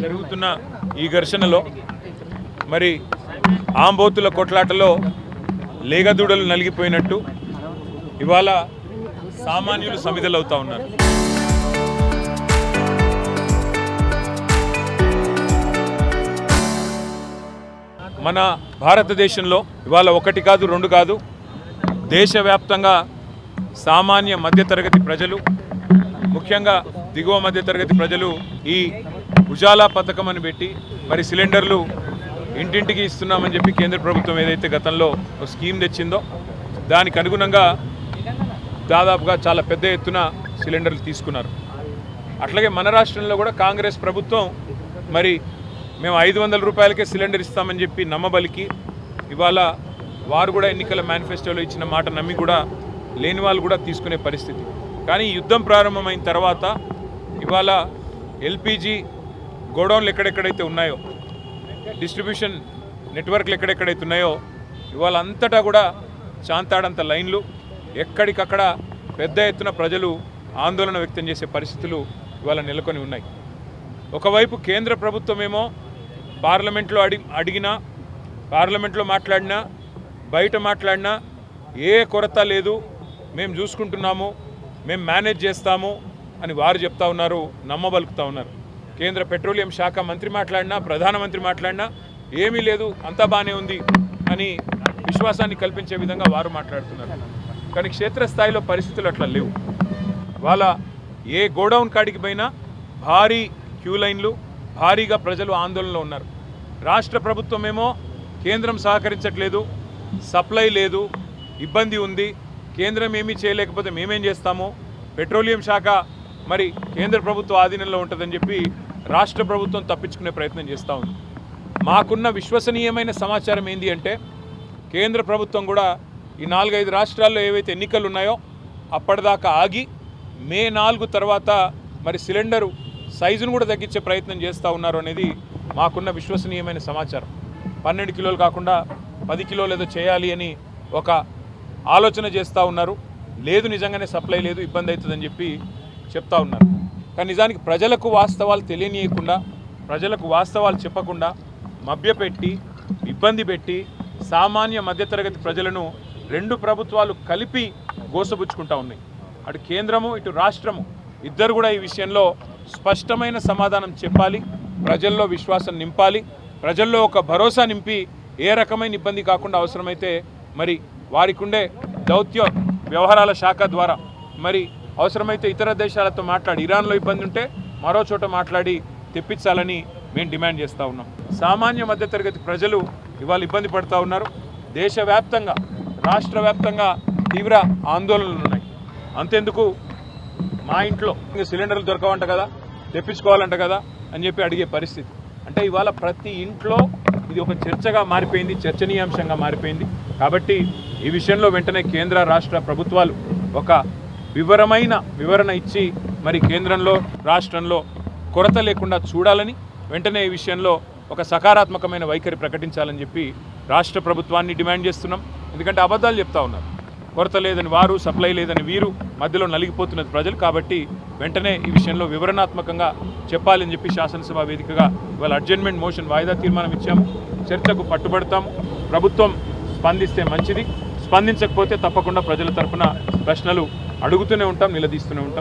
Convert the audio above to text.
జరుగుతున్న ఈ ఘర్షణలో మరి ఆంబోతుల కొట్లాటలో లేగదూడలు నలిగిపోయినట్టు ఇవాళ సామాన్యులు సమిధలవుతా ఉన్నారు. మన భారతదేశంలో ఇవాళ ఒకటి కాదు రెండు కాదు దేశవ్యాప్తంగా సామాన్య మధ్యతరగతి ప్రజలు, ముఖ్యంగా దిగువ మధ్యతరగతి ప్రజలు ఈ ఉజాలా పథకం అని పెట్టి మరి సిలిండర్లు ఇంటింటికి ఇస్తున్నామని చెప్పి కేంద్ర ప్రభుత్వం ఏదైతే గతంలో ఒక స్కీమ్ తెచ్చిందో దానికి అనుగుణంగా దాదాపుగా చాలా పెద్ద ఎత్తున సిలిండర్లు తీసుకున్నారు. అట్లాగే మన రాష్ట్రంలో కూడా కాంగ్రెస్ ప్రభుత్వం మరి మేము 500 రూపాయలకే సిలిండర్ ఇస్తామని చెప్పి నమ్మబలికి ఇవాళ వారు కూడా ఎన్నికల మేనిఫెస్టోలో ఇచ్చిన మాట నమ్మి కూడా లేని వాళ్ళు కూడా తీసుకునే పరిస్థితి. కానీ యుద్ధం ప్రారంభమైన తర్వాత ఇవాళ ఎల్పిజి గోడౌన్లు ఎక్కడెక్కడైతే ఉన్నాయో, డిస్ట్రిబ్యూషన్ నెట్వర్క్లు ఎక్కడెక్కడైతే ఉన్నాయో ఇవాళ అంతటా కూడా చాంతాడంత లైన్లు, ఎక్కడికక్కడ పెద్ద ఎత్తున ప్రజలు ఆందోళన వ్యక్తం చేసే పరిస్థితులు ఇవాళ నెలకొని ఉన్నాయి. ఒకవైపు కేంద్ర ప్రభుత్వం ఏమో పార్లమెంట్లో అడిగినా, పార్లమెంట్లో మాట్లాడినా, బయట మాట్లాడినా ఏ కొరత లేదు, మేము చూసుకుంటున్నాము, మేము మేనేజ్ చేస్తాము అని వారు చెప్తా ఉన్నారు, నమ్మబలుకుతూ ఉన్నారు. కేంద్ర పెట్రోలియం శాఖ మంత్రి మాట్లాడినా, ప్రధానమంత్రి మాట్లాడినా ఏమీ లేదు, అంతా బాగానే ఉంది అని విశ్వాసాన్ని కల్పించే విధంగా వారు మాట్లాడుతున్నారు. కానీ క్షేత్రస్థాయిలో పరిస్థితులు అట్లా లేవు. వాళ్ళ ఏ గోడౌన్ కాడికి పోయినా భారీ క్యూ లైన్లు, భారీగా ప్రజలు ఆందోళనలో ఉన్నారు. రాష్ట్ర ప్రభుత్వం ఏమో కేంద్రం సహకరించట్లేదు, సప్లై లేదు, ఇబ్బంది ఉంది, కేంద్రం ఏమీ చేయలేకపోతే మేమేం చేస్తాము, పెట్రోలియం శాఖ మరి కేంద్ర ప్రభుత్వ ఆధీనంలో ఉంటుందని చెప్పి రాష్ట్ర ప్రభుత్వం తప్పించుకునే ప్రయత్నం చేస్తూ ఉంది. మాకున్న విశ్వసనీయమైన సమాచారం ఏంటి అంటే కేంద్ర ప్రభుత్వం కూడా ఈ 4-5 రాష్ట్రాల్లో ఏవైతే ఎన్నికలు ఉన్నాయో అప్పటిదాకా ఆగి మే 4 తర్వాత మరి సిలిండరు సైజును కూడా తగ్గించే ప్రయత్నం చేస్తూ ఉన్నారు అనేది మాకున్న విశ్వసనీయమైన సమాచారం. 12 కిలోలు కాకుండా 10 కిలోలు ఏదో చేయాలి అని ఒక ఆలోచన చేస్తూ ఉన్నారు. లేదు, నిజంగానే సప్లై లేదు, ఇబ్బంది అవుతుందని చెప్పి చెప్తా ఉన్నారు. కానీ నిజానికి ప్రజలకు వాస్తవాలు తెలియనీయకుండా, ప్రజలకు వాస్తవాలు చెప్పకుండా మభ్యపెట్టి, ఇబ్బంది పెట్టి సామాన్య మధ్యతరగతి ప్రజలను రెండు ప్రభుత్వాలు కలిపి గోసబుచ్చుకుంటా ఉన్నాయి. అటు కేంద్రము ఇటు రాష్ట్రము ఇద్దరు కూడా ఈ విషయంలో స్పష్టమైన సమాధానం చెప్పాలి, ప్రజల్లో విశ్వాసం నింపాలి, ప్రజల్లో ఒక భరోసా నింపి ఏ రకమైన ఇబ్బంది కాకుండా అవసరమైతే మరి వారికి ఉండే దౌత్య వ్యవహారాల శాఖ ద్వారా మరి అవసరమైతే ఇతర దేశాలతో మాట్లాడి, ఇరాన్లో ఇబ్బంది ఉంటే మరో చోట మాట్లాడి తెప్పించాలని మేము డిమాండ్ చేస్తూ ఉన్నాం. సామాన్య మధ్యతరగతి ప్రజలు ఇవాళ ఇబ్బంది పడుతూ ఉన్నారు. దేశవ్యాప్తంగా, రాష్ట్ర వ్యాప్తంగా తీవ్ర ఆందోళనలు ఉన్నాయి. అంతెందుకు మా ఇంట్లో సిలిండర్లు దొరకవంట కదా, తెప్పించుకోవాలంట కదా అని చెప్పి అడిగే పరిస్థితి. అంటే ఇవాళ ప్రతి ఇంట్లో ఇది ఒక చర్చగా మారిపోయింది, చర్చనీయాంశంగా మారిపోయింది. కాబట్టి ఈ విషయంలో వెంటనే కేంద్ర రాష్ట్ర ప్రభుత్వాలు ఒక వివరణ ఇచ్చి మరి కేంద్రంలో రాష్ట్రంలో కొరత లేకుండా చూడాలని, వెంటనే ఈ విషయంలో ఒక సకారాత్మకమైన వైఖరి ప్రకటించాలని చెప్పి రాష్ట్ర ప్రభుత్వాన్ని డిమాండ్ చేస్తున్నాం. ఎందుకంటే అబద్ధాలు చెప్తా ఉన్నారు, కొరత లేదని వారు, సప్లై లేదని వీరు, మధ్యలో నలిగిపోతున్నది ప్రజలు. కాబట్టి వెంటనే ఈ విషయంలో వివరణాత్మకంగా చెప్పాలని చెప్పి శాసనసభ వేదికగా ఇవాళ అడ్జర్న్మెంట్ మోషన్ వాయిదా తీర్మానం ఇచ్చాము. చర్చకు పట్టుబడతాము. ప్రభుత్వం స్పందిస్తే మంచిది, స్పందించకపోతే తప్పకుండా ప్రజల తరఫున ప్రశ్నలు అడుగుతూనే ఉంటాం, నిలదీస్తూనే ఉంటాం.